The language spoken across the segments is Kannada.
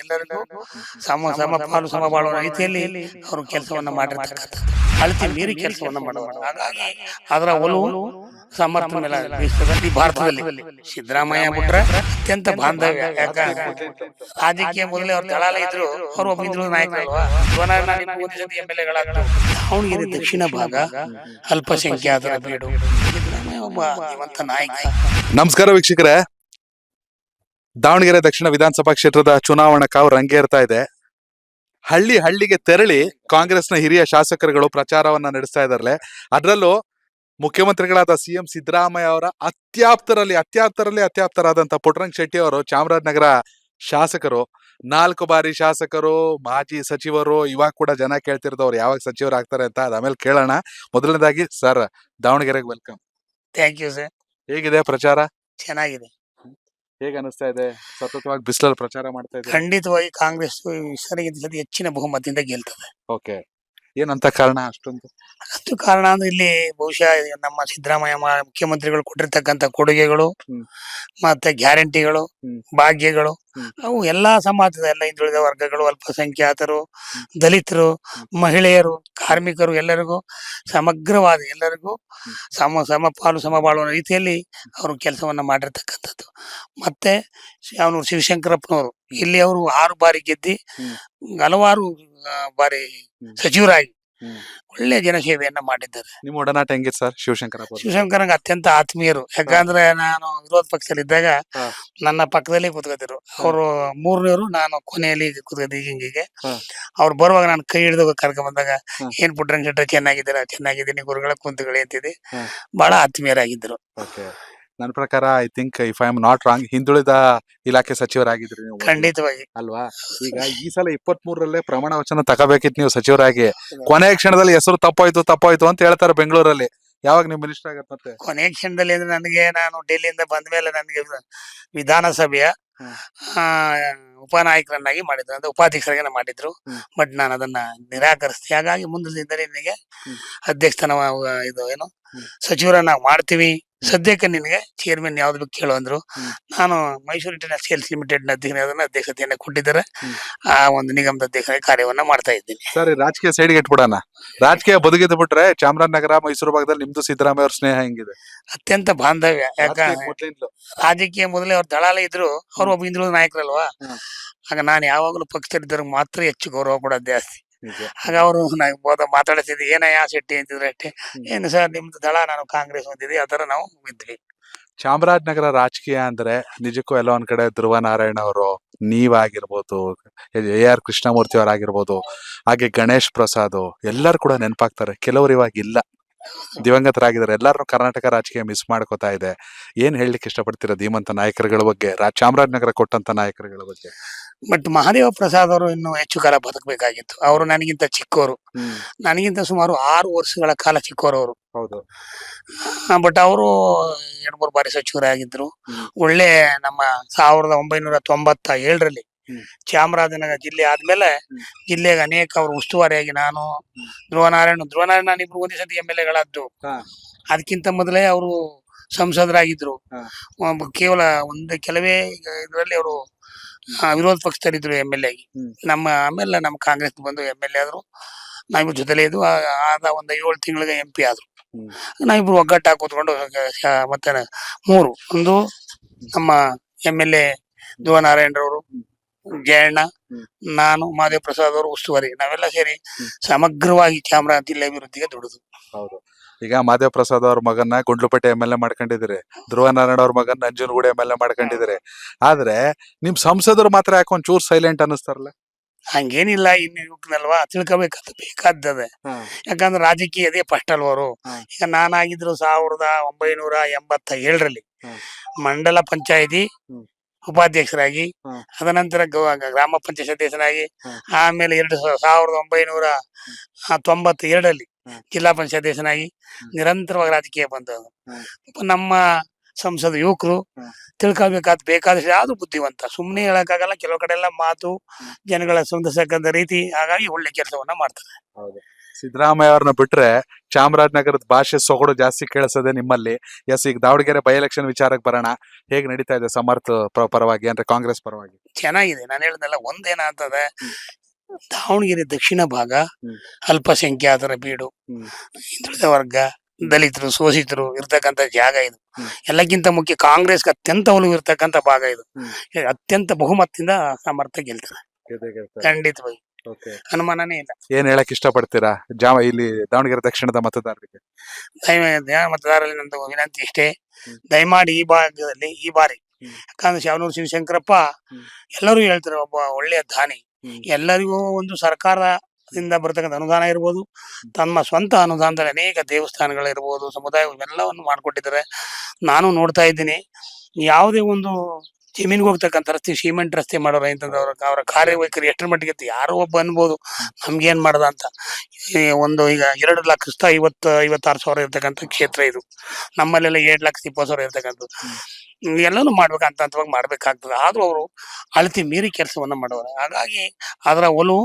ಎಲ್ಲರಿಗೂ ಸಮ ಸಮಪಾಲು ಸಮಬಾಳುವ ರೀತಿಯಲ್ಲಿ ಅವರು ಕೆಲಸವನ್ನ ಮಾಡಿರ್ತಕ್ಕಂಥದ್ದು, ಅಳತೆ ಮೀರಿ ಕೆಲಸವನ್ನ ಮಾಡುವರು. ಹಾಗಾಗಿ ಅದರ ಒಲವು ಸಮರ್ಥ ಮೇಲೆ ಈ ಭಾರತದಲ್ಲಿ ಸಿದ್ದರಾಮಯ್ಯ ಬಿಟ್ರೆ ಅತ್ಯಂತ ಬಾಂಧವ್ಯ. ಯಾಕ ರಾಜಕೀಯ ಮೊದಲೇ ಅವ್ರು ದಳಾಲ ಇದ್ರು, ಅವ್ರು ಒಬ್ಬ ಹಿಂದುಳಿದ ನಾಯಕರಲ್ವಾ. MLA ದಾವಣಗೆರೆ ದಕ್ಷಿಣ ಭಾಗ ಅಲ್ಪಸಂಖ್ಯಾತರ ಬೀಡು. ಸಿದ್ದರಾಮಯ್ಯ ಒಬ್ಬ ಜೀವಂತ ನಾಯಕ. ನಮಸ್ಕಾರ ವೀಕ್ಷಕರೇ, ದಾವಣಗೆರೆ ದಕ್ಷಿಣ ವಿಧಾನಸಭಾ ಕ್ಷೇತ್ರದ ಚುನಾವಣಾ ಕಾವು ರಂಗೇರ್ತಾ ಇದೆ. ಹಳ್ಳಿಗೆ ತೆರಳಿ ಕಾಂಗ್ರೆಸ್ನ ಹಿರಿಯ ಶಾಸಕರುಗಳು ಪ್ರಚಾರವನ್ನ ನಡೆಸ್ತಾ ಇದಾರೆ. ಅದರಲ್ಲೂ ಮುಖ್ಯಮಂತ್ರಿಗಳಾದ CM ಸಿದ್ದರಾಮಯ್ಯ ಅವರ ಅತ್ಯಾಪ್ತರಾದಂತ ಪುಟ್ಟರಂಗ ಶೆಟ್ಟಿ ಅವರು ಚಾಮರಾಜನಗರ ಶಾಸಕರು, 4 ಬಾರಿ ಶಾಸಕರು, ಮಾಜಿ ಸಚಿವರು. ಇವಾಗ ಕೂಡ ಜನ ಕೇಳ್ತಿರೋದವ್ರು ಯಾವಾಗ ಸಚಿವರು ಆಗ್ತಾರೆ ಅಂತ. ಅದಾದ್ಮೇಲೆ ಕೇಳೋಣ. ಮೊದಲನೇದಾಗಿ ಸರ್, ದಾವಣಗೆರೆಗೆ ವೆಲ್ಕಮ್. Thank you sir. ಹೇಗಿದೆ ಪ್ರಚಾರ? ಚೆನ್ನಾಗಿದೆ. ಹೇಗೆ ಅನಿಸ್ತಾ ಇದೆ? ಸತತವಾಗಿ ಬಿಸಿಲಲ್ಲಿ ಪ್ರಚಾರ ಮಾಡ್ತಾ ಇದ್ದಾರೆ. ಖಂಡಿತವಾಗಿ ಕಾಂಗ್ರೆಸ್ ಸರಿಗಿಂತ ಹೆಚ್ಚಿನ ಬಹುಮತದಿಂದ ಗೆಲ್ತದೆ. ಓಕೆ, ಏನಂತ ಕಾರಣ ಅಷ್ಟೊಂದು? ಅಷ್ಟು ಕಾರಣ ಅಂದ್ರೆ ಇಲ್ಲಿ ಬಹುಶಃ ನಮ್ಮ ಸಿದ್ದರಾಮಯ್ಯ ಮುಖ್ಯಮಂತ್ರಿಗಳು ಕೊಟ್ಟಿರ್ತಕ್ಕಂಥ ಕೊಡುಗೆಗಳು, ಮತ್ತೆ ಗ್ಯಾರಂಟಿಗಳು, ಭಾಗ್ಯಗಳು, ಅವು ಎಲ್ಲಾ ಸಮಾಜದ ಎಲ್ಲ ಹಿಂದುಳಿದ ವರ್ಗಗಳು, ಅಲ್ಪಸಂಖ್ಯಾತರು, ದಲಿತರು, ಮಹಿಳೆಯರು, ಕಾರ್ಮಿಕರು ಎಲ್ಲರಿಗೂ ಸಮಗ್ರವಾದ ಎಲ್ಲರಿಗೂ ಸಮಪಾಲು ಸಮಬಾಳುವ ರೀತಿಯಲ್ಲಿ ಅವರು ಕೆಲಸವನ್ನ ಮಾಡಿರ್ತಕ್ಕಂಥದ್ದು. ಮತ್ತೆ ಅವನು ಶಿವಶಂಕರಪ್ಪನವರು ಇಲ್ಲಿ ಅವರು 6 ಬಾರಿ ಗೆದ್ದಿ ಹಲವಾರು ಬಾರಿ ಸಚಿವರಾಗಿ ಒಳ್ಳೆ ಜನಸೇವೆಯನ್ನ ಮಾಡಿದ್ದಾರೆ. ನಿಮ್ಮ ಒಡನಾಟ ಹೆಂಗಿತ್ತು ಸರ್ ಶಿವಶಂಕರಪ್ಪ? ಶಿವಶಂಕರಂಗ ಅತ್ಯಂತ ಆತ್ಮೀಯರು. ಯಾಕಂದ್ರೆ ನಾನು ವಿರೋಧ ಪಕ್ಷದಲ್ಲಿ ಇದ್ದಾಗ ನನ್ನ ಪಕ್ಕದಲ್ಲಿ ಕೂತ್ಕೊತಿರು. ಅವರು 3ನೇವರು, ನಾನು ಕೊನೆಯಲ್ಲಿ ಕೂತ್ಕೊತಿ. ಹಿಂಗಿಗೆ ಅವ್ರು ಬರುವಾಗ ನಾನು ಕೈ ಹಿಡಿದು ಕರ್ಕೊಂಡ್ ಬಂದಾಗ, ಏನ್ ಪುಟ್ಟರಂಗ ಶೆಟ್ಟಿ ಚೆನ್ನಾಗಿದ್ದೀನಿ ಗುರುಗಳ ಕುಂತುಗಳೇ ಅಂತಿದೆ. ಬಹಳ ಆತ್ಮೀಯರಾಗಿದ್ರು. ನನ್ನ ಪ್ರಕಾರ I think if I am not wrong, ಹಿಂದುಳಿದ ಇಲಾಖೆ ಸಚಿವರಾಗಿದ್ರಿ ನೀವು. ಖಂಡಿತವಾಗಿ ಅಲ್ವಾ? ಈಗ ಈ ಸಲ 23ರಲ್ಲೇ ಪ್ರಮಾಣ ವಚನ ತಗೋಬೇಕಿತ್ತು ನೀವು ಸಚಿವರಾಗಿ. ಕೊನೆಯ ಕ್ಷಣದಲ್ಲಿ ಹೆಸರು ತಪ್ಪಾಯ್ತು ಅಂತ ಹೇಳ್ತಾರೆ ಬೆಂಗಳೂರಲ್ಲಿ. ಯಾವಾಗ ನೀವು ಮಿನಿಸ್ಟರ್ ಆಗತ್ತೆ? ಮತ್ತೆ ಕೊನೆಯ ಕ್ಷಣದಲ್ಲಿ ಅಂದ್ರೆ ನಾನು ಡೆಲ್ಲಿಯಿಂದ ಬಂದ ಮೇಲೆ ನನಗೆ ವಿಧಾನಸಭೆಯ ಉಪನಾಯಕರನ್ನಾಗಿ ಮಾಡಿದ್ರು, ಅಂದ್ರೆ ಉಪಾಧ್ಯಕ್ಷರಾಗಿ ಮಾಡಿದ್ರು. ಬಟ್ ನಾನು ಅದನ್ನ ನಿರಾಕರಿಸ್ತೀನಿ. ಹಾಗಾಗಿ ಮುಂದಿನ ನಿನಗೆ ಅಧ್ಯಕ್ಷ ಸ್ಥಾನ ಸಚಿವರನ್ನ ಮಾಡ್ತೀವಿ, ಸದ್ಯಕ್ಕೆ ನಿನಗೆ ಚೇರ್ಮನ್ ಯಾವ್ದು ಬೇಕು ಕೇಳು ಅಂದ್ರು. ನಾನು ಮೈಸೂರು ಇಂಟರ್ನ್ಯಾಷನಲ್ ಸೇಲ್ಸ್ ಲಿಮಿಟೆಡ್ ಅಧ್ಯಕ್ಷತೆಯನ್ನ ಕೊಟ್ಟಿದ್ದಾರೆ. ಆ ಒಂದು ನಿಗಮದ ಅಧ್ಯಕ್ಷ ಕಾರ್ಯವನ್ನ ಮಾಡ್ತಾ ಇದ್ದೀನಿ. ಸರಿ, ರಾಜಕೀಯ ಸೈಡ್ಗೆ ಇಟ್ಬಿಡೋಣ. ರಾಜಕೀಯ ಬದುಕಿದ್ದು ಬಿಟ್ರೆ ಚಾಮರಾಜನಗರ, ಮೈಸೂರು ಭಾಗದಲ್ಲಿ ನಿಮ್ದು ಸಿದ್ದರಾಮಯ್ಯ ಅವ್ರ ಸ್ನೇಹ ಹೆಂಗಿದೆ? ಅತ್ಯಂತ ಬಾಂಧವ್ಯ. ರಾಜಕೀಯ ಮೊದಲೇ ಅವ್ರು ದಳಾಲ ಇದ್ರು, ಅವ್ರು ಒಬ್ಬ ಹಿಂದುಳಿದ ನಾಯಕರಲ್ವಾ. ಆಗ ನಾನು ಯಾವಾಗಲೂ ಪಕ್ಷದಲ್ಲಿದ್ದರು ಮಾತ್ರ ಹೆಚ್ಚು ಗೌರವ ಕೊಡೋದು ಜಾಸ್ತಿ. ಆಗ ಅವರು ಮಾತಾಡ್ತಿದ್ವಿ, ಏನಯ್ಯ ಶೆಟ್ಟಿ ಅಂತಿದ್ರೆ ಅಷ್ಟೇ. ಏನು ಸರ್ ನಿಮ್ದು ದಳ, ನಾನು ಕಾಂಗ್ರೆಸ್ ಹೊಂದಿದ್ವಿ, ಆ ತರ ನಾವು ಇದ್ವಿ. ಚಾಮರಾಜನಗರ ರಾಜಕೀಯ ಅಂದ್ರೆ ನಿಜಕ್ಕೂ ಎಲ್ಲ ಒಂದ್ ಕಡೆ ಧ್ರುವ ನಾರಾಯಣ ಅವರು, ನೀವಾಗಿರ್ಬೋದು, AR ಕೃಷ್ಣಮೂರ್ತಿ ಅವರಾಗಿರ್ಬೋದು, ಹಾಗೆ ಗಣೇಶ್ ಪ್ರಸಾದ್, ಎಲ್ಲರೂ ಕೂಡ ನೆನಪಾಗ್ತಾರೆ. ಕೆಲವರು ಇವಾಗ ಇಲ್ಲ, ದಿವಂಗತರಾಗಿದ್ದಾರೆ. ಎಲ್ಲಾರು ಕರ್ನಾಟಕ ರಾಜಕೀಯ ಮಿಸ್ ಮಾಡ್ಕೋತಾ ಇದೆ. ಏನ್ ಹೇಳಲಿಕ್ಕೆ ಇಷ್ಟಪಡ್ತೀರಾ ಧೀಮಂತ ನಾಯಕರುಗಳ ಬಗ್ಗೆ, ಚಾಮರಾಜನಗರ ಕೊಟ್ಟಂತ ನಾಯಕರುಗಳ ಬಗ್ಗೆ? ಬಟ್ ಮಹಾದೇವ ಪ್ರಸಾದ್ ಅವರು ಇನ್ನೂ ಹೆಚ್ಚು ಕಾಲ ಬದುಕಬೇಕಾಗಿತ್ತು. ಅವರು ನನಗಿಂತ ಚಿಕ್ಕವರು, ನನಗಿಂತ ಸುಮಾರು 6 ವರ್ಷಗಳ ಕಾಲ ಚಿಕ್ಕವರು ಅವರು. ಹೌದು. ಬಟ್ ಅವರು 2-3 ಬಾರಿ ಸಚಿವರಾಗಿದ್ರು. ಒಳ್ಳೆ ನಮ್ಮ 1997ರಲ್ಲಿ ಚಾಮರಾಜನಗರ ಜಿಲ್ಲೆ ಆದ್ಮೇಲೆ ಜಿಲ್ಲೆಗೆ ಅನೇಕ ಅವರು ಉಸ್ತುವಾರಿಯಾಗಿ ನಾನು, ಧ್ರುವ ನಾರಾಯಣ ಇಬ್ರು ಒಂದೇ ಸತಿ MLA ಅದಕ್ಕಿಂತ ಮೊದಲೇ ಅವರು ಸಂಸದರಾಗಿದ್ರು. ಕೇವಲ ಕೆಲವೇ ಇದರಲ್ಲಿ ಅವರು ವಿರೋಧ ಪಕ್ಷದಲ್ಲಿದ್ರು MLA ಆಗಿ. ಆಮೇಲೆ ನಮ್ಮ ಕಾಂಗ್ರೆಸ್ ಬಂದು MLA ಆದ್ರು. ನಾವಿಬ್ರು ಜೊತೆಲೇ ಇದ್ದು ಆದ ಒಂದು 7 ತಿಂಗಳಿಗೆ MP ಆದ್ರು. ನಾವಿಬ್ರು ಒಗ್ಗಟ್ಟಾಗಿ ಕೂತ್ಕೊಂಡು ಮತ್ತೆ 3 ಒಂದು ನಮ್ಮ MLA ಧ್ರುವ ನಾರಾಯಣರವರು, ಜಯಣ್ಣ, ನಾನು, ಮಹಾದೇವ ಪ್ರಸಾದ್ ಅವರು ಉಸ್ತುವಾರಿ, ನಾವೆಲ್ಲ ಸೇರಿ ಸಮಗ್ರವಾಗಿ ಚಾಮರಾಜ ಜಿಲ್ಲೆ ಅಭಿವೃದ್ಧಿಗೆ ದುಡಿದು. ಹೌದು. ಈಗ ಮಹಾದೇವ ಪ್ರಸಾದ್ ಅವ್ರ ಮಗನ್ನ ಗುಂಡ್ಲುಪೇಟೆ MLA ಮಾಡ್ಕೊಂಡಿದ್ದೀರಿ, ಧ್ರುವ ನಾರಾಯಣ ಅವ್ರ ಮಗನ್ ನಂಜನಗೂಡು MLA ಮಾಡ್ಕೊಂಡಿದ್ದೀರಿ. ಆದ್ರೆ ನಿಮ್ ಸಂಸದರು ಮಾತ್ರ ಯಾಕೆ ಒಂಚೂರು ಸೈಲೆಂಟ್ ಅನ್ನಿಸ್ತಾರಲ್ಲ? ಹಂಗೇನಿಲ್ಲ, ಇನ್ನು ಯುವಕನಲ್ವಾ, ಬೇಕಾದದೆ. ಯಾಕಂದ್ರೆ ರಾಜಕೀಯ ಅದೇ ಫಸ್ಟ್ ಅಲ್ವರು. ಈಗ ನಾನಾಗಿದ್ರು 1987ರಲ್ಲಿ ಮಂಡಲ ಪಂಚಾಯತಿ ಉಪಾಧ್ಯಕ್ಷರಾಗಿ, ಅದನಂತರ ಗ್ರಾಮ ಪಂಚಾಯತ್ ಸದಸ್ಯನಾಗಿ, ಆಮೇಲೆ 1992ರಲ್ಲಿ ಜಿಲ್ಲಾ ಪಂಚಾಯತ್ ಸದಸ್ಯನಾಗಿ ನಿರಂತರವಾಗಿ ರಾಜಕೀಯ ಬಂದದ್ದು. ನಮ್ಮ ಸಂಸದ ಯುವಕರು ಬೇಕಾದಷ್ಟು ಯಾವ್ದು ಬುದ್ಧಿವಂತ, ಸುಮ್ಮನೆ ಹೇಳಕ್ಕಾಗಲ್ಲ. ಕೆಲವು ಕಡೆ ಎಲ್ಲ ಮಾತು ಜನಗಳ ಸಂದರ್ಶಕಂತ ರೀತಿ, ಹಾಗಾಗಿ ಒಳ್ಳೆ ಕೆಲಸವನ್ನ ಮಾಡ್ತಾರೆ. ಸಿದ್ದರಾಮಯ್ಯ ಅವ್ರನ್ನ ಬಿಟ್ರೆ ಚಾಮರಾಜನಗರದ ಭಾಷೆ ಸೊಗಡು ಜಾಸ್ತಿ ಕೇಳಿಸೋದೆ ನಿಮ್ಮಲ್ಲಿ. ಎಸ್, ಈಗ ದಾವಣಗೆರೆ ಬೈ ಎಲೆಕ್ಷನ್ ವಿಚಾರಕ್ಕೆ ಬರೋಣ. ಹೇಗ್ ನಡೀತಾ ಇದೆ ಸಮರ್ಥ ಪರವಾಗಿ ಅಂದ್ರೆ ಕಾಂಗ್ರೆಸ್ ಪರವಾಗಿ? ಚೆನ್ನಾಗಿದೆ. ನಾನು ಹೇಳ್ದಲ್ಲ, ಒಂದೇನಾಗ್ತದೆ, ದಾವಣಗೆರೆ ದಕ್ಷಿಣ ಭಾಗ ಅಲ್ಪಸಂಖ್ಯಾತರ ಬೀಡು, ಹಿಂದುಳಿದ ವರ್ಗ, ದಲಿತರು, ಶೋಷಿತರು ಇರ್ತಕ್ಕಂಥ ಜಾಗ ಇದು. ಎಲ್ಲಕ್ಕಿಂತ ಮುಖ್ಯ ಕಾಂಗ್ರೆಸ್ಗೆ ಅತ್ಯಂತ ಒಲವು ಇರ್ತಕ್ಕಂಥ ಭಾಗ ಇದು. ಅತ್ಯಂತ ಬಹುಮತದಿಂದ ಸಮರ್ಥ ಗೆಲ್ತಾರೆ ಖಂಡಿತವಾಗಿ, ಅನುಮಾನನೇ ಇಲ್ಲ. ಏನ್ ಹೇಳಕ್ ಇಷ್ಟಪಡ್ತೀರಾ ಇಲ್ಲಿ ದಾವಣಗೆರೆ ದಕ್ಷಿಣದ ಮತದಾರರಿಗೆ? ಮತದಾರರಲ್ಲಿ ನಂದು ವಿನಂತಿ ಇಷ್ಟೇ, ದಯಮಾಡಿ ಈ ಭಾಗದಲ್ಲಿ ಈ ಬಾರಿ, ಯಾಕಂದ್ರೆ ಶಾವನೂರು ಶಿವಶಂಕರಪ್ಪ ಎಲ್ಲರೂ ಹೇಳ್ತಾರೆ ಒಬ್ಬ ಒಳ್ಳೆಯ ದಾನಿ. ಎಲ್ಲರಿಗೂ ಒಂದು ಸರ್ಕಾರದಿಂದ ಬರ್ತಕ್ಕಂಥ ಅನುದಾನ ಇರ್ಬೋದು, ತಮ್ಮ ಸ್ವಂತ ಅನುದಾನದಲ್ಲಿ ಅನೇಕ ದೇವಸ್ಥಾನಗಳಿರ್ಬೋದು, ಸಮುದಾಯ ಇವೆಲ್ಲವನ್ನು ಮಾಡಿಕೊಟ್ಟಿದ್ದಾರೆ. ನಾನು ನೋಡ್ತಾ ಇದ್ದೀನಿ, ಯಾವುದೇ ಒಂದು ಜಮೀನಿಗೆ ಹೋಗ್ತಕ್ಕಂಥ ರಸ್ತೆ, ಸಿಮೆಂಟ್ ರಸ್ತೆ ಮಾಡೋರು ಅಂತಂದ್ರೆ ಅವರ ಕಾರ್ಯವೈಖರಿ ಎಷ್ಟರ ಮಟ್ಟಿಗೆ ಇತ್ತು. ಯಾರೋ ಒಬ್ಬ ಅನ್ಬೋದು ನಮ್ಗೇನ್ ಮಾಡ್ದ ಅಂತ. ಈಗ 2,56,000 ಇರ್ತಕ್ಕಂಥ ಕ್ಷೇತ್ರ ಇದು. ನಮ್ಮಲ್ಲೆಲ್ಲ 7,20,000 ಇರ್ತಕ್ಕಂಥದ್ದು. ಎಲ್ಲನೂ ಮಾಡ್ಬೇಕು, ಹಂತವಾಗಿ ಮಾಡ್ಬೇಕಾಗ್ತದೆ. ಆದ್ರೂ ಅವರು ಅಳತಿ ಮೀರಿ ಕೆಲಸವನ್ನ ಮಾಡೋರು. ಹಾಗಾಗಿ ಅದರ ಒಲವು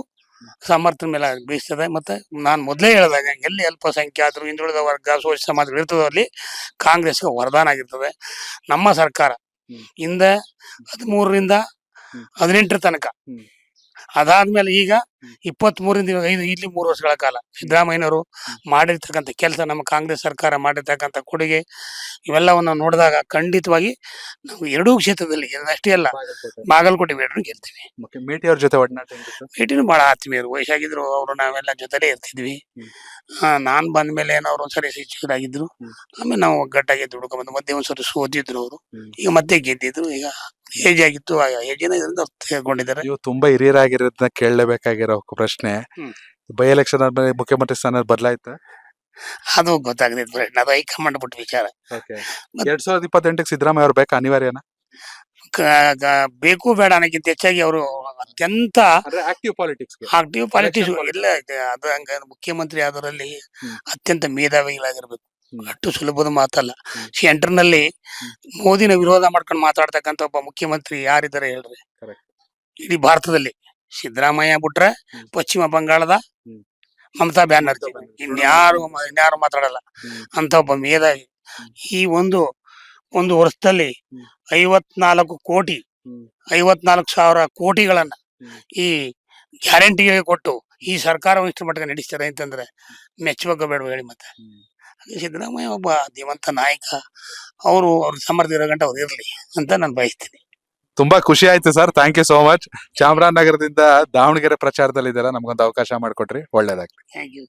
ಸಮರ್ಥನ ಮೇಲೆ ಬೀಸ್ತದೆ. ಮತ್ತೆ ನಾನು ಮೊದಲೇ ಹೇಳಿದಾಗ, ಎಲ್ಲಿ ಅಲ್ಪಸಂಖ್ಯಾತರು, ಹಿಂದುಳಿದ ವರ್ಗ, ಶೋಷಿತ ಸಮಾಜಗಳು ಇರ್ತದೋ ಅಲ್ಲಿ ಕಾಂಗ್ರೆಸ್ಗೆ ವರದಾನ ಆಗಿರ್ತದೆ. ನಮ್ಮ ಸರ್ಕಾರ ಇಂದ 13ರಿಂದ 18 ತನಕ, ಅದಾದ್ಮೇಲೆ ಈಗ 23ರಿಂದ 5 ಇಲ್ಲಿ 3 ವರ್ಷಗಳ ಕಾಲ ಸಿದ್ದರಾಮಯ್ಯನವರು ಮಾಡಿರ್ತಕ್ಕಂಥ ಕೆಲಸ, ನಮ್ಮ ಕಾಂಗ್ರೆಸ್ ಸರ್ಕಾರ ಮಾಡಿರ್ತಕ್ಕಂಥ ಕೊಡುಗೆ, ಇವೆಲ್ಲವನ್ನು ನೋಡಿದಾಗ ಖಂಡಿತವಾಗಿ ನಾವು ಎರಡೂ ಕ್ಷೇತ್ರದಲ್ಲಿ ಅಷ್ಟೇ ಅಲ್ಲ, ಬಾಗಲಕೋಟೆ ಬೇಡ್ರು ಗೆಲ್ತೀವಿ. ಮೇಟಿಯವ್ರ ಜೊತೆ ಒಡನಾಟ? ಮೇಟಿನೂ ಬಹಳ ಆತ್ಮೀಯರು, ವಯಸ್ಸಾಗಿದ್ರು ಅವರು, ನಾವೆಲ್ಲ ಜೊತೆಲೇ ಇರ್ತಿದ್ವಿ. ನಾನ್ ಬಂದ ಮೇಲೆ ಅವ್ರು ಒಂದ್ಸರಿ ಶಿಕ್ಷಕರಾಗಿದ್ರು, ಆಮೇಲೆ ನಾವು ಒಗ್ಗಟ್ಟಾಗಿ ದುಡ್ಕೊಂಡ್ಬಂದು ಮಧ್ಯೆ ಒಂದ್ಸರಿ ಸೋತಿದ್ರು ಅವರು, ಈಗ ಮತ್ತೆ ಗೆದ್ದಿದ್ರು. ಈಗ ಏಜ್ ಆಗಿತ್ತು, ಏಜಿನ ಇದರಿಂದ ತಗೊಂಡಿದ್ದಾರೆ. ನೀವು ತುಂಬಾ ಹಿರಿಯರಾಗಿರೋದನ್ನ ಕೇಳಲೇಬೇಕಾಗಿರೋ ಪ್ರಶ್ನೆ, ಬೈ ಎಲೆಕ್ಷನ್ ಆದ್ಮೇಲೆ ಮುಖ್ಯಮಂತ್ರಿ ಸ್ಥಾನ ಬದಲಾಯ್ತಾ? ಅದು ಗೊತ್ತಾಗದಿತ್ತು ಪ್ರಶ್ನೆ, ಅದು ಹೈಕಮಾಂಡ್ ಬಿಟ್ಟು ವಿಚಾರ. 2028 ಸಿದ್ದರಾಮಯ್ಯ ಅವ್ರು ಬೇಕಾ, ಅನಿವಾರ್ಯನಾ? ಬೇಕು ಬೇಡ ಅನ್ನೋಕ್ಕಿಂತ ಹೆಚ್ಚಾಗಿ ಅವರು ಅತ್ಯಂತ ಆಕ್ಟಿವ್ ಪಾಲಿಟಿಕ್ಸ್ ಇಲ್ಲ. ಅದು ಹಂಗ ಮುಖ್ಯಮಂತ್ರಿ ಆದರಲ್ಲಿ ಅತ್ಯಂತ ಮೇಧಾವಿಗಳಾಗಿರ್ಬೇಕು, ಅಷ್ಟು ಸುಲಭದ ಮಾತಲ್ಲ. ಸೆಂಟರ್ನಲ್ಲಿ ಮೋದಿನ ವಿರೋಧ ಮಾಡ್ಕೊಂಡು ಮಾತಾಡ್ತಕ್ಕಂಥ ಒಬ್ಬ ಮುಖ್ಯಮಂತ್ರಿ ಯಾರಿದ್ದಾರೆ ಹೇಳ್ರಿ ಇಡೀ ಭಾರತದಲ್ಲಿ? ಸಿದ್ದರಾಮಯ್ಯ ಬಿಟ್ರೆ ಪಶ್ಚಿಮ ಬಂಗಾಳದ ಮಮತಾ ಬ್ಯಾನರ್ಜಿ, ಇನ್ಯಾರು ಮಾತಾಡಲ್ಲ ಅಂತ ಒಬ್ಬ ಮೇಧಾವಿ. ಈ ಒಂದು ವರ್ಷದಲ್ಲಿ 54,000 ಕೋಟಿಗಳನ್ನ ಈ ಗ್ಯಾರಂಟಿಗೆ ಕೊಟ್ಟು ಈ ಸರ್ಕಾರ ಇಷ್ಟು ಮಟ್ಟಿಗೆ ನಡೆಸ್ತಾರೆ ಅಂತಂದ್ರೆ ಮೆಚ್ಚಬೇಕು ಬೇಡ ಹೇಳಿ. ಮತ್ತೆ ಸಿದ್ದರಾಮಯ್ಯ ಒಬ್ಬ ಧೀಮಂತ ನಾಯಕ, ಅವ್ರ ಸಮರ್ಥ ಇರೋ ಗಂಟೆ ಅವ್ರು ಇರ್ಲಿ ಅಂತ ನಾನು ಬಯಸ್ತೀನಿ. ತುಂಬಾ ಖುಷಿ ಆಯ್ತು sir, thank you so much. ಚಾಮರಾಜನಗರದಿಂದ ದಾವಣಗೆರೆ ಪ್ರಚಾರದಲ್ಲಿ ಇದ್ದೀರಾ, ನಮ್ಗೊಂದು ಅವಕಾಶ ಮಾಡಿಕೊಟ್ರಿ, ಒಳ್ಳೇದಾಗ್ಲಿ. Thank you.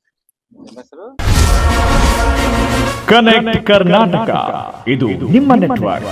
ಕನೆಕ್ಟ್ ಕರ್ನಾಟಕ, ಇದು ನಿಮ್ಮ ನೆಟ್ವರ್ಕ್.